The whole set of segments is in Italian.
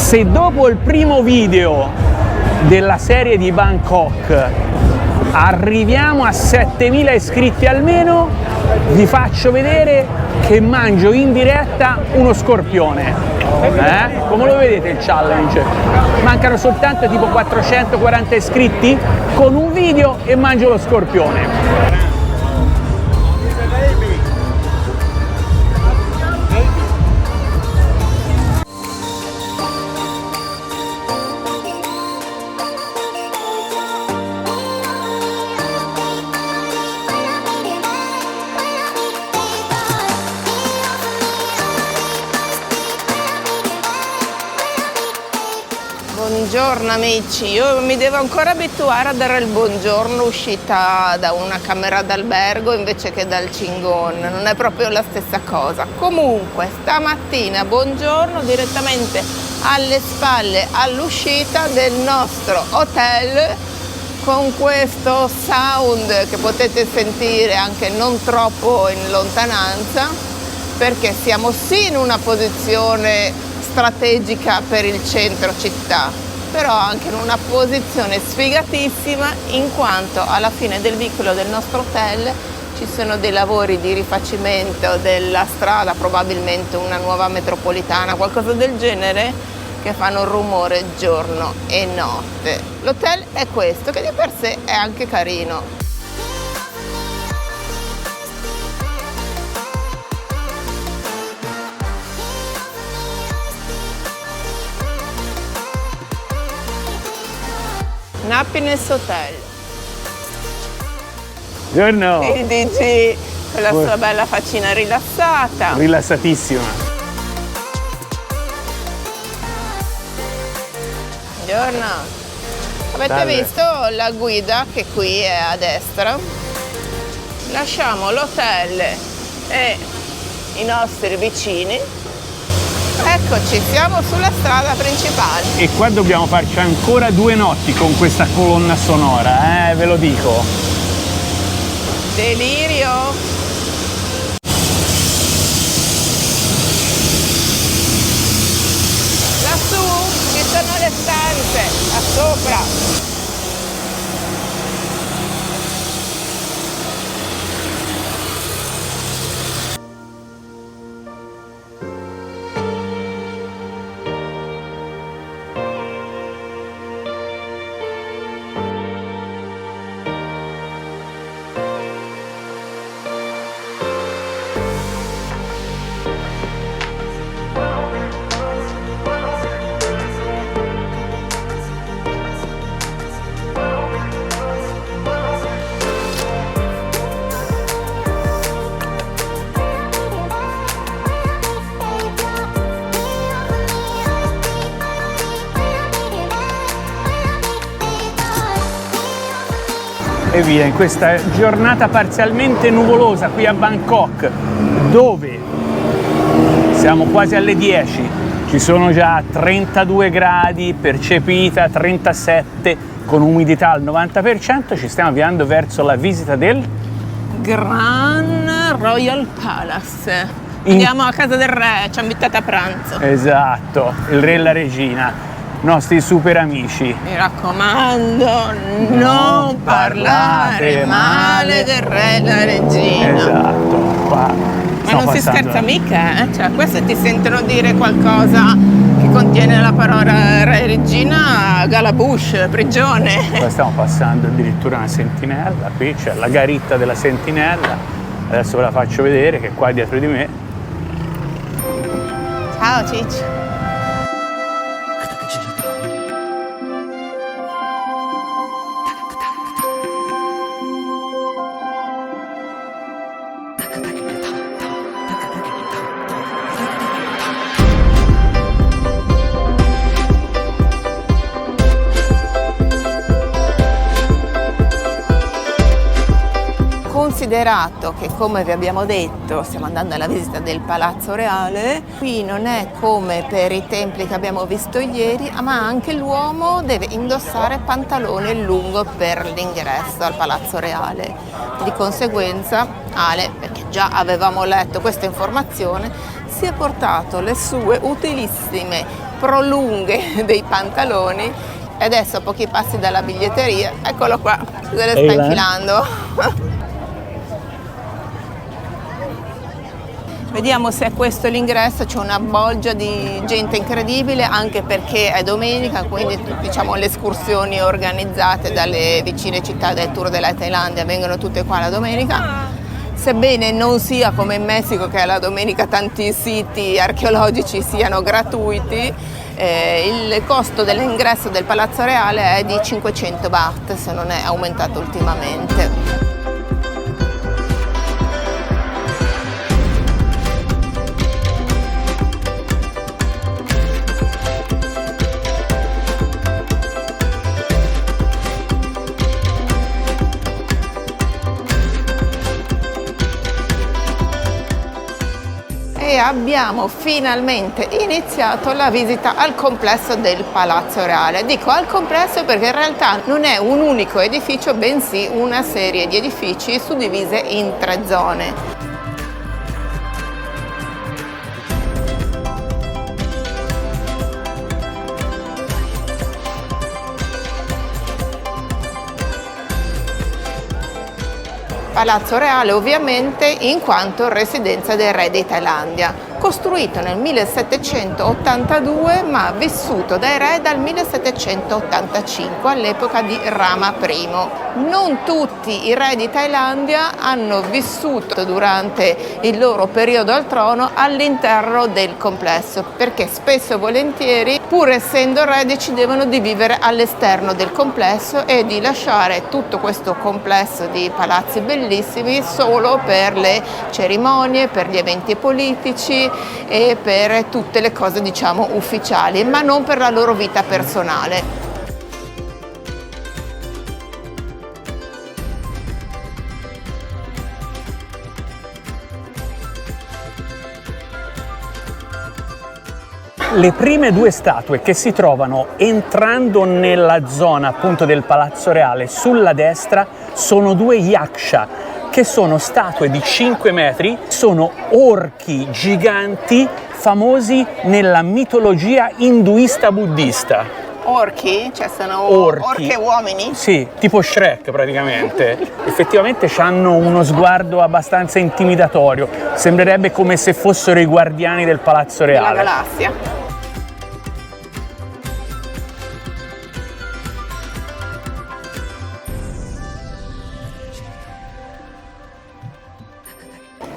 Se dopo il primo video della serie di Bangkok arriviamo a 7000 iscritti almeno, vi faccio vedere che mangio in diretta uno scorpione. Come lo vedete il challenge? Mancano soltanto tipo 440 iscritti con un video e mangio lo scorpione. Buongiorno amici, io mi devo ancora abituare a dare il buongiorno uscita da una camera d'albergo invece che dal Chingon, non è proprio la stessa cosa. Comunque stamattina buongiorno direttamente alle spalle all'uscita del nostro hotel con questo sound che potete sentire anche non troppo in lontananza, perché siamo sì in una posizione strategica per il centro città, però anche in una posizione sfigatissima, in quanto alla fine del vicolo del nostro hotel ci sono dei lavori di rifacimento della strada, probabilmente una nuova metropolitana, qualcosa del genere, che fanno rumore giorno e notte. L'hotel è questo, che di per sé è anche carino. Happiness Hotel. Buongiorno. Il DG con la sua bella faccina rilassata. Rilassatissima. Buongiorno. Avete Salve. visto la guida che qui è a destra? Lasciamo l'hotel e i nostri vicini. Eccoci, siamo sulla strada principale. E qua dobbiamo farci ancora 2 notti con questa colonna sonora, ve lo dico. Delirio. Lassù ci sono le stanze, là sopra. E via, in questa giornata parzialmente nuvolosa qui a Bangkok, dove siamo quasi alle 10, ci sono già 32 gradi, percepita 37, con umidità al 90%, ci stiamo avviando verso la visita del Grand Royal Palace. Andiamo a casa del re, ci hanno invitato a pranzo. Esatto, il re e la regina. Nostri super amici. Mi raccomando, non parlare male del re e della regina. Esatto, qua Ma non si scherza mica, eh? Cioè, questi ti sentono dire qualcosa che contiene la parola re e regina, Galabush, prigione. Qua stiamo passando addirittura una sentinella, qui c'è la garitta della sentinella, adesso ve la faccio vedere che è qua dietro di me. Ciao Ciccio. Considerato che, come vi abbiamo detto, stiamo andando alla visita del Palazzo Reale, qui non è come per i templi che abbiamo visto ieri, ma anche l'uomo deve indossare pantalone lungo per l'ingresso al Palazzo Reale. Di conseguenza Ale, perché già avevamo letto questa informazione, si è portato le sue utilissime prolunghe dei pantaloni. E adesso a pochi passi dalla biglietteria, eccolo qua, se le sta infilando. Vediamo se è questo l'ingresso, c'è una bolgia di gente incredibile, anche perché è domenica, quindi diciamo le escursioni organizzate dalle vicine città del Tour della Thailandia vengono tutte qua la domenica. Sebbene non sia come in Messico, che è la domenica tanti siti archeologici siano gratuiti, il costo dell'ingresso del Palazzo Reale è di 500 baht, se non è aumentato ultimamente. E abbiamo finalmente iniziato la visita al complesso del Palazzo Reale. Dico al complesso perché in realtà non è un unico edificio, bensì una serie di edifici suddivise in 3 zone. Palazzo Reale ovviamente in quanto residenza del re di Thailandia, costruito nel 1782 ma vissuto dai re dal 1785 all'epoca di Rama I. Non tutti i re di Thailandia hanno vissuto durante il loro periodo al trono all'interno del complesso, perché spesso e volentieri, pur essendo re, decidevano di vivere all'esterno del complesso e di lasciare tutto questo complesso di palazzi bellissimi solo per le cerimonie, per gli eventi politici e per tutte le cose diciamo ufficiali, ma non per la loro vita personale. Le prime 2 statue che si trovano entrando nella zona appunto del Palazzo Reale sulla destra sono 2 yaksha, che sono statue di 5 metri, sono orchi giganti famosi nella mitologia induista buddista. Orchi? Cioè sono orchi e uomini? Sì, tipo Shrek praticamente. Effettivamente hanno uno sguardo abbastanza intimidatorio, sembrerebbe come se fossero i guardiani del Palazzo Reale. Della galassia.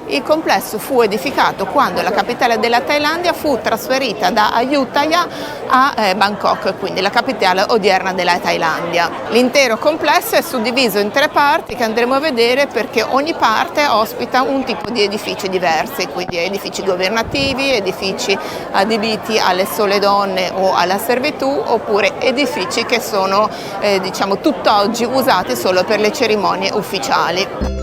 Il complesso fu edificato quando la capitale della Thailandia fu trasferita da Ayutthaya a Bangkok, quindi la capitale odierna della Thailandia. L'intero complesso è suddiviso in 3 parti che andremo a vedere, perché ogni parte ospita un tipo di edifici diversi, quindi edifici governativi, edifici adibiti alle sole donne o alla servitù, oppure edifici che sono diciamo tutt'oggi usati solo per le cerimonie ufficiali.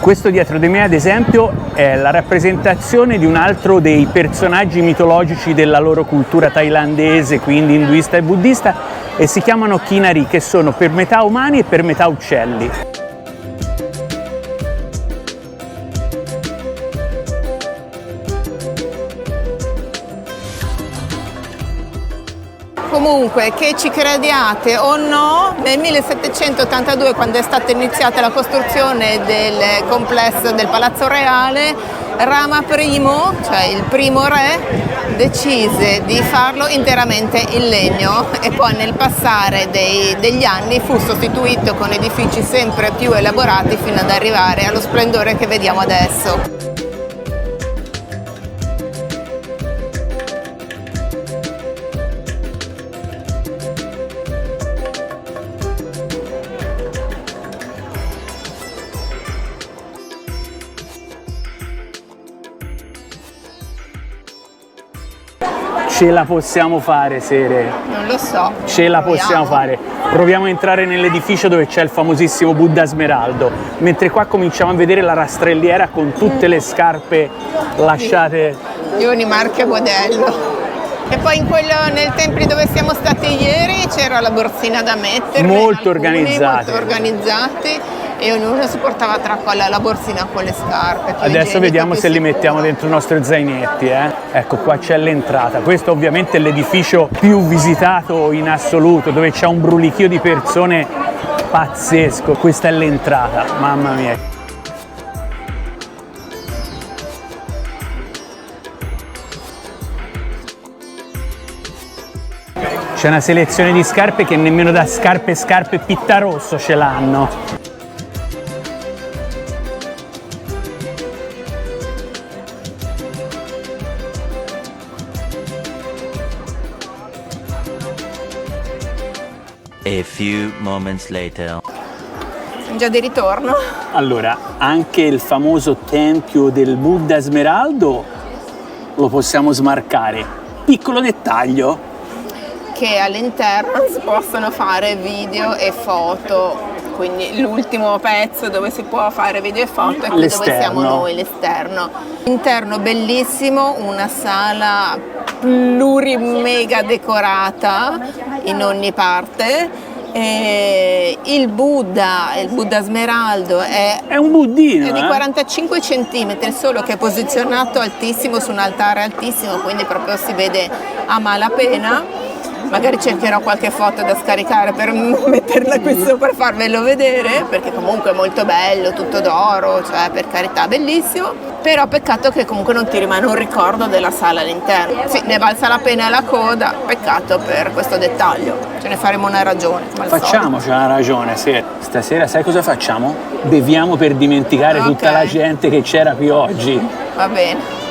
Questo dietro di me, ad esempio, è la rappresentazione di un altro dei personaggi mitologici della loro cultura thailandese, quindi induista e buddista, e si chiamano Kinari, che sono per metà umani e per metà uccelli. Comunque, che ci crediate o no, nel 1782, quando è stata iniziata la costruzione del complesso del Palazzo Reale, Rama I, cioè il primo re, decise di farlo interamente in legno e poi nel passare degli anni fu sostituito con edifici sempre più elaborati fino ad arrivare allo splendore che vediamo adesso. Ce la possiamo fare, Sere? Non lo so. Ce la possiamo fare. Proviamo a entrare nell'edificio dove c'è il famosissimo Buddha Smeraldo, mentre qua cominciamo a vedere la rastrelliera con tutte le scarpe lasciate. Di ogni marchio e modello. E poi nel tempio dove siamo stati ieri c'era la borsina da mettere. Molto organizzati. Molto organizzati. e ognuno si portava tra la borsina con le scarpe. Adesso vediamo se li mettiamo dentro i nostri zainetti, Ecco, qua c'è l'entrata. Questo ovviamente è l'edificio più visitato in assoluto, dove c'è un brulichio di persone pazzesco. Questa è l'entrata, mamma mia. C'è una selezione di scarpe che nemmeno da scarpe Pittarosso ce l'hanno. A few moments later. Siamo già di ritorno. Allora, anche il famoso tempio del Buddha Smeraldo lo possiamo smarcare. Piccolo dettaglio. Che all'interno si possono fare video e foto, quindi l'ultimo pezzo dove si può fare video e foto è qui dove siamo noi, l'esterno. Interno bellissimo, una sala plurimega decorata in ogni parte. E il Buddha Smeraldo è un buddino, è di 45 centimetri, solo che è posizionato altissimo su un altare altissimo, quindi proprio si vede a malapena. Magari cercherò qualche foto da scaricare per metterla qui sopra e farvelo vedere, perché comunque è molto bello, tutto d'oro, cioè per carità bellissimo, però peccato che comunque non ti rimane un ricordo della sala all'interno. Sì, ne valsa la pena la coda, peccato per questo dettaglio, ce ne faremo una ragione. Facciamoci una ragione, sì. Stasera sai cosa facciamo? Beviamo per dimenticare tutta la gente che c'era qui oggi. Va bene.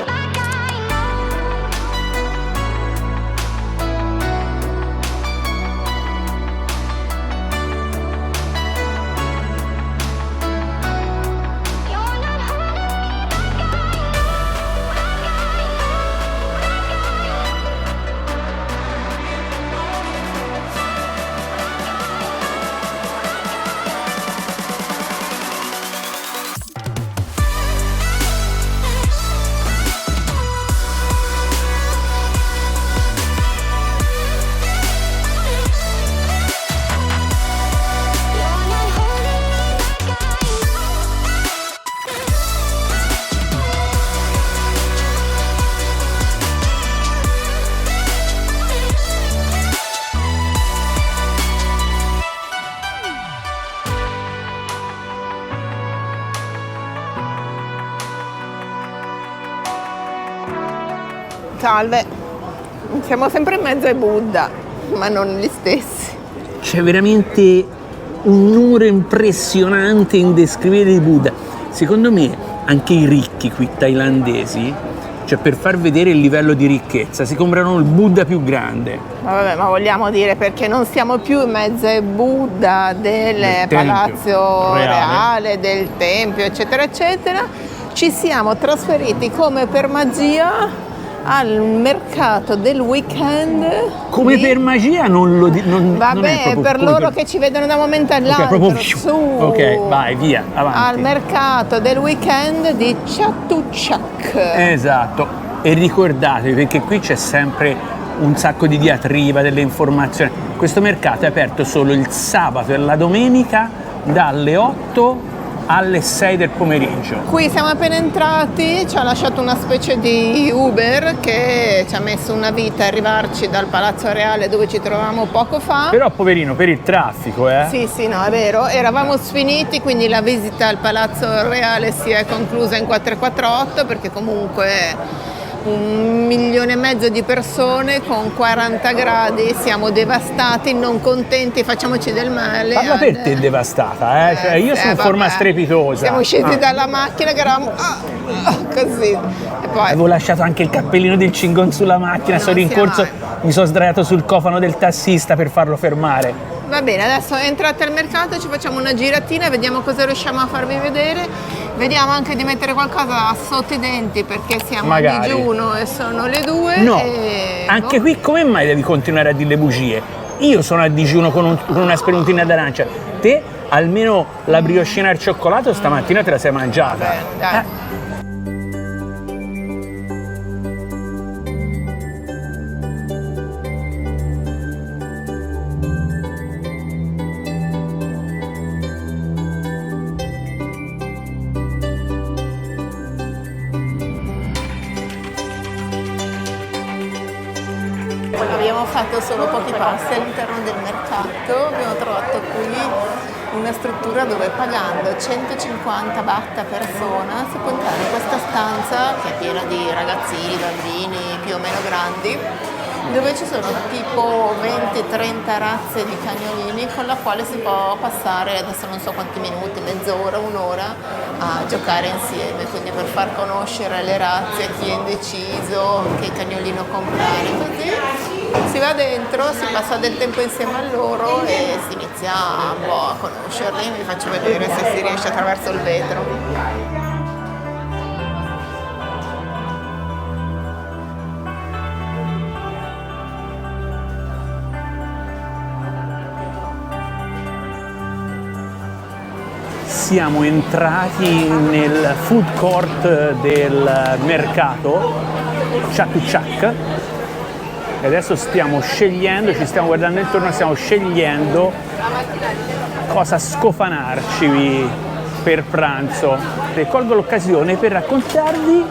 Salve, siamo sempre in mezzo ai Buddha, ma non gli stessi. C'è veramente un numero impressionante, indescrivibile di Buddha. Secondo me anche i ricchi qui thailandesi, cioè per far vedere il livello di ricchezza, si comprano il Buddha più grande. Ma vabbè, ma vogliamo dire perché non siamo più in mezzo ai Buddha del Palazzo Reale, del Tempio, eccetera, eccetera. Ci siamo trasferiti come per magia al mercato del weekend. Come per magia non lo dico. Vabbè, per loro che ci vedono da un momento all'altro. Ok, vai, via, avanti. Al mercato del weekend di Chatuchak. Esatto, e ricordatevi perché qui c'è sempre un sacco di diatriba, delle informazioni. Questo mercato è aperto solo il sabato e la domenica dalle 8 alle 6 del pomeriggio. Qui siamo appena entrati, ci ha lasciato una specie di Uber che ci ha messo una vita a arrivarci dal Palazzo Reale dove ci trovavamo poco fa. Però poverino, per il traffico, Sì, no, è vero. Eravamo sfiniti, quindi la visita al Palazzo Reale si è conclusa in 448 perché comunque 1,5 milioni di persone con 40 gradi, siamo devastati, non contenti, facciamoci del male. Parla per te devastata, cioè io sono in forma strepitosa. Siamo usciti dalla macchina che eravamo così. E poi avevo lasciato anche il cappellino del Cingon sulla macchina, sono rincorso, mi sono sdraiato sul cofano del tassista per farlo fermare. Va bene, adesso entrate al mercato, ci facciamo una giratina e vediamo cosa riusciamo a farvi vedere. Vediamo anche di mettere qualcosa sotto i denti perché siamo a digiuno e sono le 2. No, anche qui come mai devi continuare a dire le bugie? Io sono a digiuno con una spuntina d'arancia. Te almeno la brioscina al cioccolato stamattina te la sei mangiata. Dai. abbiamo fatto solo pochi passi all'interno del mercato, abbiamo trovato qui una struttura dove pagando 150 baht a persona si può entrare in questa stanza che è piena di ragazzini, bambini più o meno grandi, dove ci sono tipo 20-30 razze di cagnolini con la quale si può passare, adesso non so quanti minuti, mezz'ora, un'ora, a giocare insieme, quindi per far conoscere le razze, chi è indeciso, che cagnolino comprare, così si va dentro, si passa del tempo insieme a loro e si inizia un po' a conoscerli. Vi faccio vedere se si riesce attraverso il vetro. Siamo entrati nel food court del mercato Chatuchak e adesso stiamo scegliendo, ci stiamo guardando intorno, stiamo scegliendo cosa scofanarci per pranzo. E colgo l'occasione per raccontarvi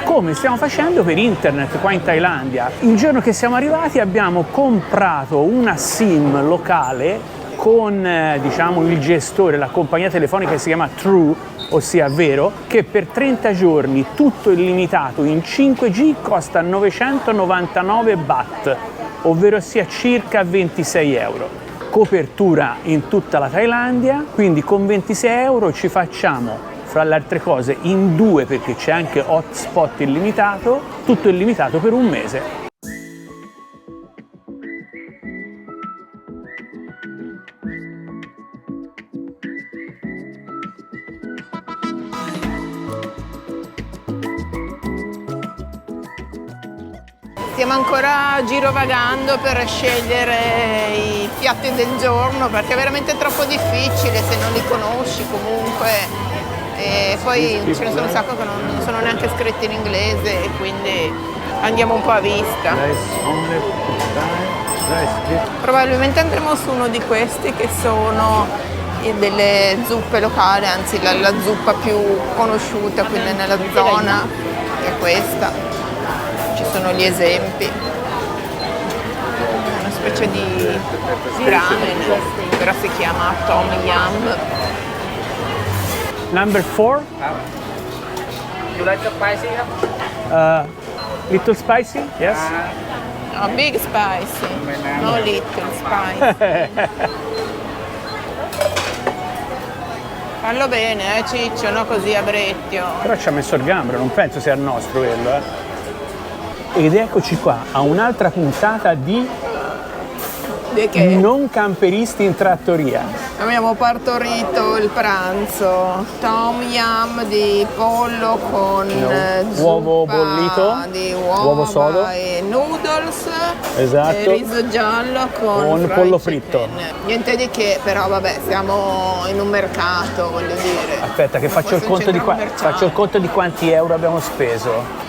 come stiamo facendo per internet qua in Thailandia. Il giorno che siamo arrivati abbiamo comprato una SIM locale con diciamo il gestore, la compagnia telefonica che si chiama True, ossia Vero, che per 30 giorni tutto illimitato in 5G costa 999 baht, ovvero sia circa 26 euro. Copertura in tutta la Thailandia, quindi con 26 euro ci facciamo, fra le altre cose, in 2 perché c'è anche hotspot illimitato, tutto illimitato per un mese. Stiamo ancora girovagando per scegliere i piatti del giorno perché è veramente troppo difficile se non li conosci comunque, e poi ce ne sono un sacco che non sono neanche scritti in inglese e quindi andiamo un po' a vista. Probabilmente andremo su uno di questi che sono delle zuppe locali, anzi la zuppa più conosciuta quindi nella zona è questa. Ci sono gli esempi, una specie di ramen, però si chiama Tom Yum. Number 4? You like the spicy? Little spicy? Yes? No, big spicy, no little spicy. Fallo bene, Ciccio, no così a brecchio. Però ci ha messo il gambero, non penso sia il nostro quello, Ed eccoci qua a un'altra puntata di Non camperisti in trattoria. Abbiamo partorito il pranzo, tom yum di pollo con uovo bollito, di uovo sodo e noodles, esatto, e riso giallo con pollo chicken. fritto. Niente di che, però vabbè, siamo in un mercato, voglio dire. Aspetta che faccio il conto di quanti euro abbiamo speso.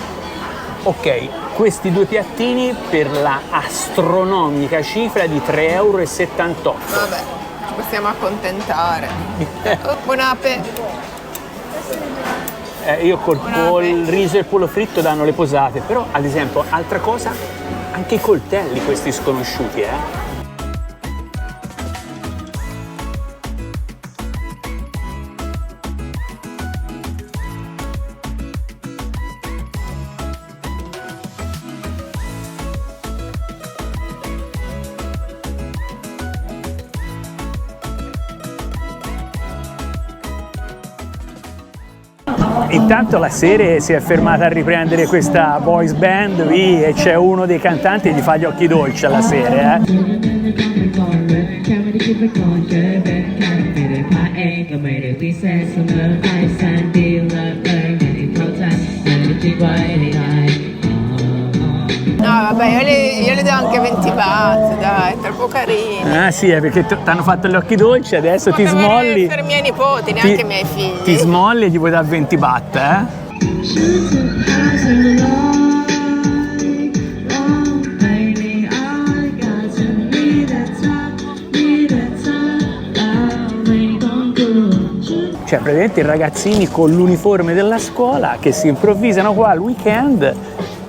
Ok, questi 2 piattini per la astronomica cifra di 3,78 euro. Vabbè, ci possiamo accontentare. Buon ape. Io col riso e il pollo fritto danno le posate, però ad esempio, altra cosa, anche i coltelli questi sconosciuti, Intanto la serie si è fermata a riprendere questa boys band lì e c'è uno dei cantanti che gli fa gli occhi dolci alla serie, No, vabbè, io le do anche 20 baht, dai, è troppo carino. Ah sì, è perché ti hanno fatto gli occhi dolci, adesso ti smolli. Per i miei nipoti, neanche i miei figli. Ti smolli e gli puoi dare 20 baht, Cioè praticamente i ragazzini con l'uniforme della scuola che si improvvisano qua al weekend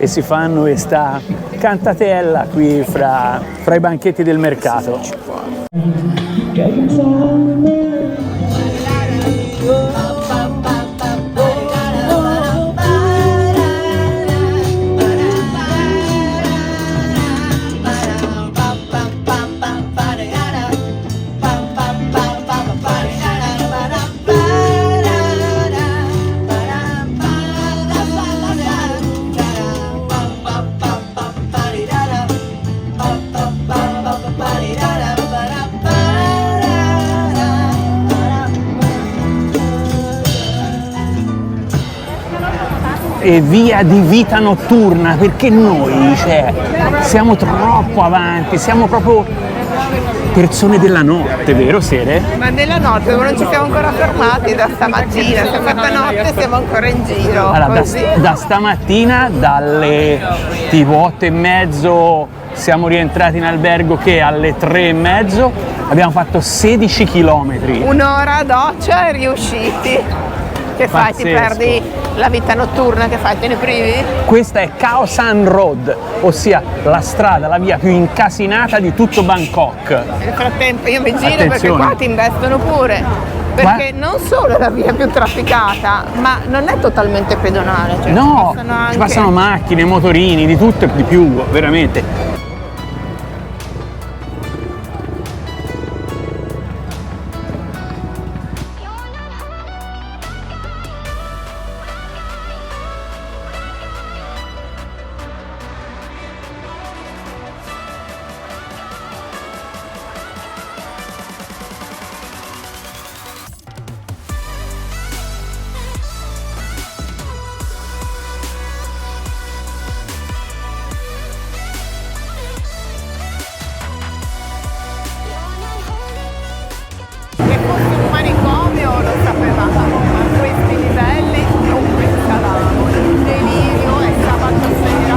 e si fanno questa cantatella qui fra i banchetti del mercato. E via di vita notturna, perché noi, cioè, siamo troppo avanti, siamo proprio persone della notte, vero Sere? Ma nella notte non ci siamo ancora fermati da stamattina, si è fatta notte e siamo ancora in giro. Allora, così. da stamattina, dalle tipo 8:30, siamo rientrati in albergo che alle 3:30 abbiamo fatto 16 chilometri. Un'ora a doccia e riusciti. Che fai? Ti Pazzesco. perdi la vita notturna? Che fai? Te ne privi? Questa è Khao San Road, ossia la strada, la via più incasinata di tutto Bangkok. Nel frattempo io mi giro perché Attenzione. qua ti investono pure. Perché non solo è la via più trafficata, ma non è totalmente pedonale. Cioè No, ci ci passano macchine, motorini, di tutto e di più, veramente. Che fosse un manicomio lo sapevamo, ma a questi livelli non pensavamo. Il delirio è sabato sera,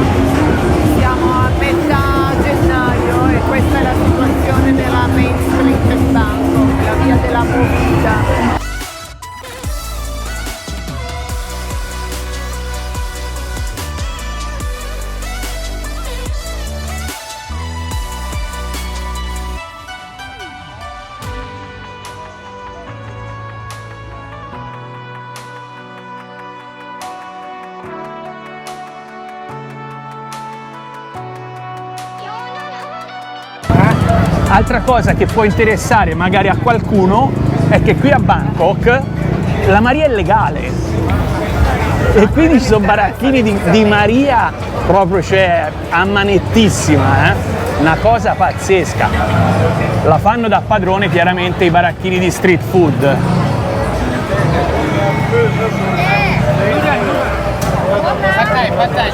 siamo a metà gennaio e questa è la situazione della Main Street in Bangkok, la via della movida. Altra cosa che può interessare magari a qualcuno è che qui a Bangkok la Maria è legale e quindi ci sono baracchini di Maria proprio, cioè, a manettissima, una cosa pazzesca. La fanno da padrone chiaramente i baracchini di street food.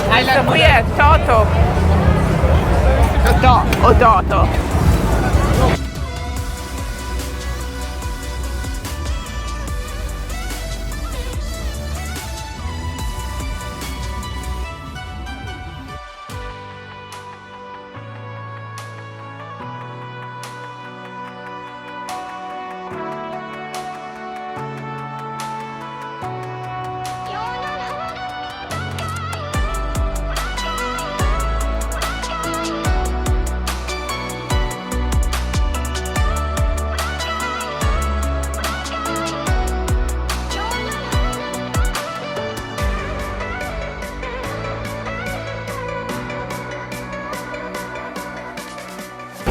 Questo qui è Toto o Toto.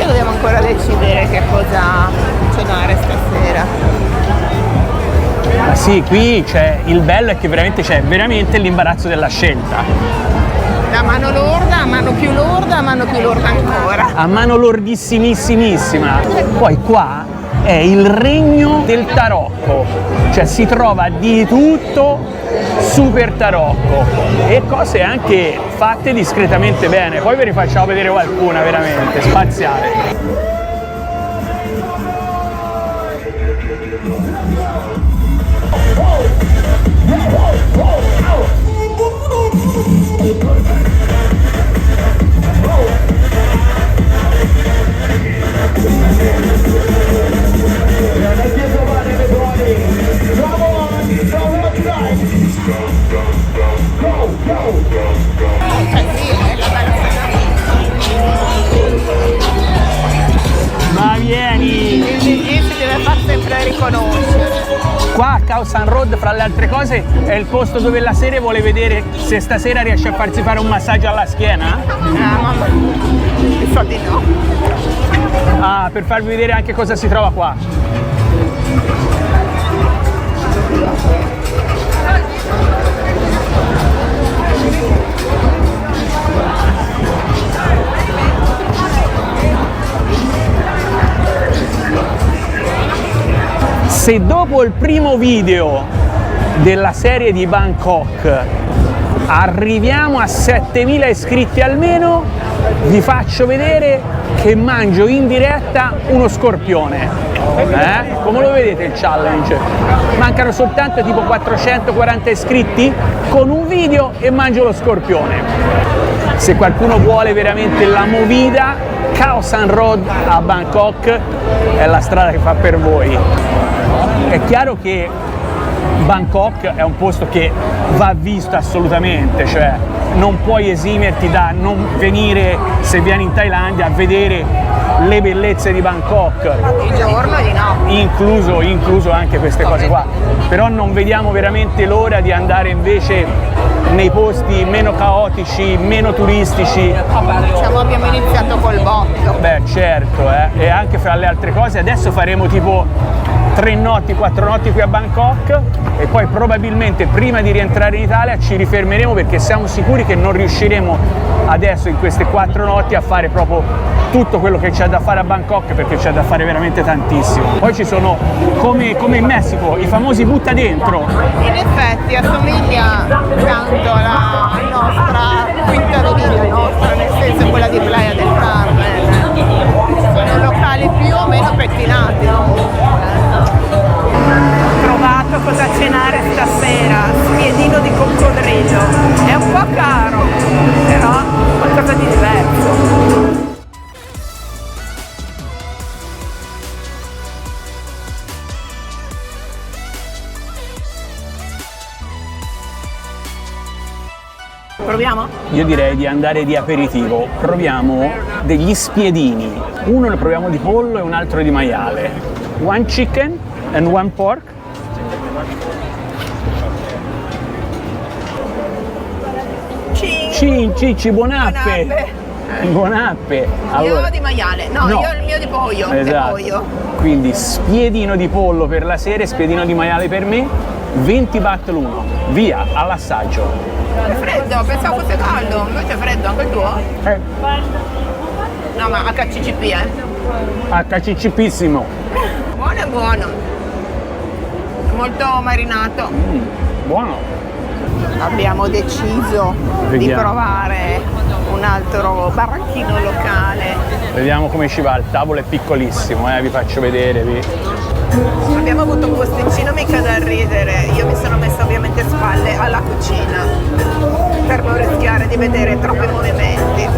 Dobbiamo ancora decidere che cosa cenare stasera. Ma sì, qui c'è il bello è che veramente c'è veramente l'imbarazzo della scelta. Da mano lorda a mano più lorda a mano più lorda ancora. A mano lordissimissima. Poi qua è il regno del tarocco, cioè si trova di tutto super tarocco e cose anche fatte discretamente bene. Poi ve ne facciamo vedere qualcuna veramente spaziale. conoscere. Qua a Khao San Road, fra le altre cose, è il posto dove la serie vuole vedere se stasera riesce a farsi fare un massaggio alla schiena. Mamma, mi sa di no. Ah, per farvi vedere anche cosa si trova qua. Se dopo il primo video della serie di Bangkok arriviamo a 7.000 iscritti almeno, vi faccio vedere che mangio in diretta uno scorpione. Come lo vedete il challenge? Mancano soltanto tipo 440 iscritti con un video e mangio lo scorpione. Se qualcuno vuole veramente la movida, Khao San Road a Bangkok è la strada che fa per voi. È chiaro che Bangkok è un posto che va visto assolutamente, cioè non puoi esimerti da non venire, se vieni in Thailandia, a vedere le bellezze di Bangkok. Il giorno di no. Incluso anche queste cose qua. Però non vediamo veramente l'ora di andare invece nei posti meno caotici, meno turistici. Abbiamo iniziato col botto. Beh, certo, e anche fra le altre cose adesso faremo tipo 3 notti, 4 notti qui a Bangkok e poi probabilmente prima di rientrare in Italia ci rifermeremo perché siamo sicuri che non riusciremo adesso in queste 4 notti a fare proprio tutto quello che c'è da fare a Bangkok, perché c'è da fare veramente tantissimo. Poi ci sono, come in Messico, i famosi butta dentro. In effetti assomiglia tanto alla nostra quinta avenida, nel senso quella di Playa del Carmen. Sono locali più o meno pettinati. Ho trovato cosa cenare stasera, spiedino di coccodrillo. È un po' caro, però qualcosa di diverso. Proviamo? Io direi di andare di aperitivo. Proviamo degli spiedini. Uno lo proviamo di pollo e un altro di maiale. One chicken and one pork. Cicci, buonappe. Buonappe. Allora, io di maiale, no, io il mio di pollo. Esatto. Pollo. Quindi spiedino di pollo per la sera e spiedino di maiale per me. 20 baht l'uno. Via, all'assaggio. È freddo, pensavo fosse caldo, invece è freddo anche il tuo? No, ma HCCP, HCCPissimo. Buono è buono. Molto marinato. Buono. Abbiamo deciso di provare un altro baracchino locale. Vediamo come ci va, il tavolo è piccolissimo, vi faccio vedere. Abbiamo avuto un posticino mica da ridere, io mi sono messa ovviamente spalle alla cucina per non rischiare di vedere troppi movimenti.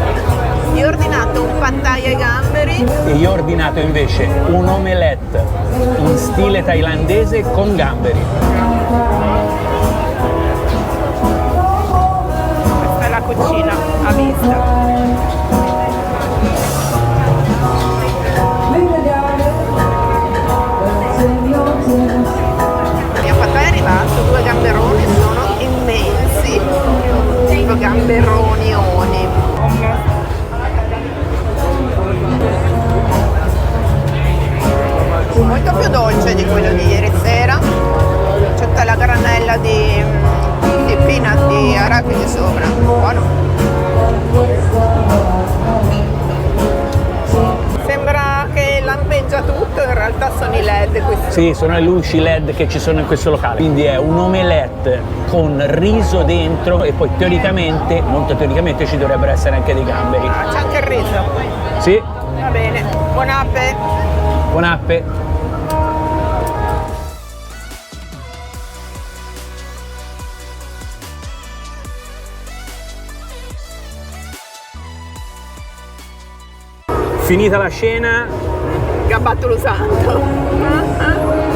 Io ho ordinato un pad thai ai gamberi. E io ho ordinato invece un omelette in stile thailandese con gamberi. Questa è la cucina a vista. Il pad thai è arrivato, 2 gamberoni, sono immensi. 2 gamberonioni. Molto più dolce di quello di ieri sera. C'è tutta la granella di peanut di arachidi sopra. Buono. Sembra che lampeggia tutto, in realtà sono i LED questi. Sì, sono le luci LED che ci sono in questo locale. Quindi è un omelette con riso dentro e poi teoricamente, molto teoricamente, ci dovrebbero essere anche dei gamberi. Ah, c'è anche il riso. Sì. Va bene. Buon appe. Buon appe. Finita la cena, Gabbattolo santo.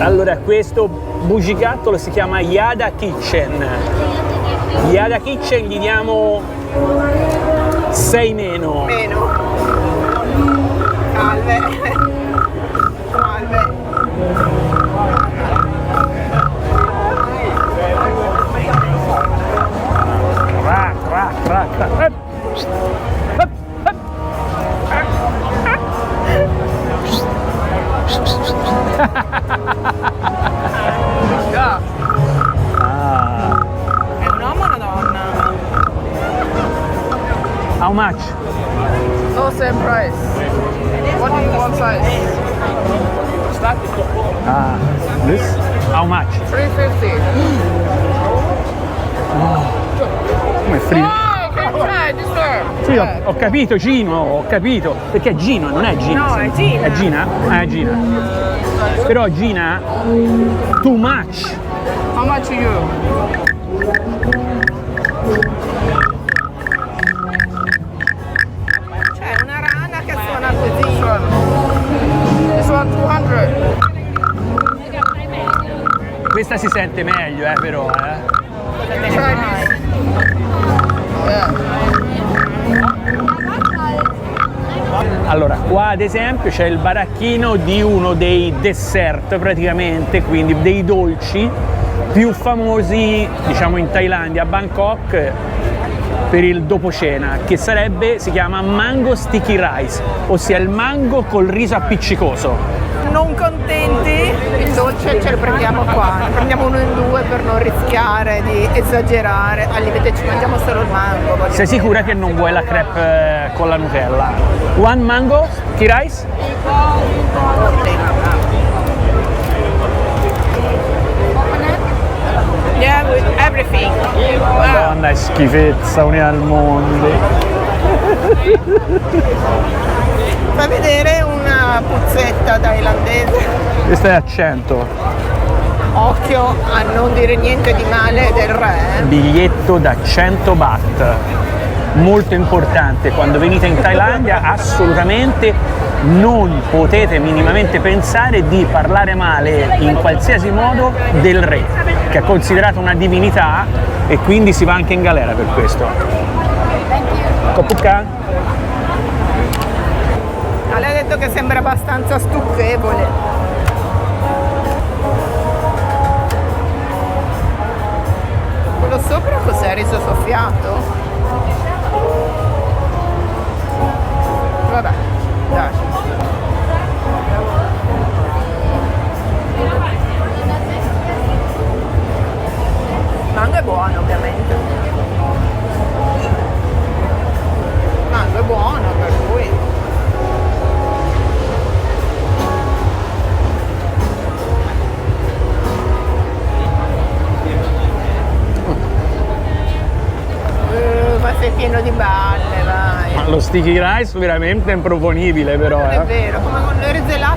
allora questo bugigattolo si chiama Yada Kitchen. Yada Kitchen gli diamo 6 meno. Meno. Salve. Salve. Ah, this? How much? 350. Come free? Sì, Eh. ho capito Gino, ho capito. Perché è Gino, non è Gina. No, è Gina. È Gina? Ah, è Gina. Però Gina, too much. How much are you? C'è una rana che suona così. This one 200. Questa si sente meglio, però, Cosa te ne fai? Allora, qua ad esempio c'è il baracchino di uno dei dessert praticamente, quindi dei dolci più famosi, diciamo, in Thailandia, a Bangkok, per il dopo cena, che si chiama mango sticky rice, ossia il mango col riso appiccicoso. Non contenti, il dolce ce lo prendiamo qua, ne prendiamo uno in due per non rischiare di esagerare, al limite ci mangiamo solo il mango. voglio Sei dire. sicura che non vuoi la crepe con la Nutella? One mango sticky rice? Yeah, with everything. Wow. Madonna, è schifezza unica al mondo. Fai vedere una puzzetta thailandese. Questo è accento. Occhio a non dire niente di male del re. Biglietto da 100 baht. Molto importante, quando venite in Thailandia assolutamente non potete minimamente pensare di parlare male in qualsiasi modo del re, che è considerato una divinità e quindi si va anche in galera per questo. Kopukka? Ale ha detto che sembra abbastanza stucchevole. Quello sopra cos'è? Riso soffiato? Vabbè, dai. Mango è buono, ovviamente. Mango è buono per lui. Ma sei pieno di balle, vai. Ma lo sticky rice veramente è improponibile però, Non è vero, come con le riselato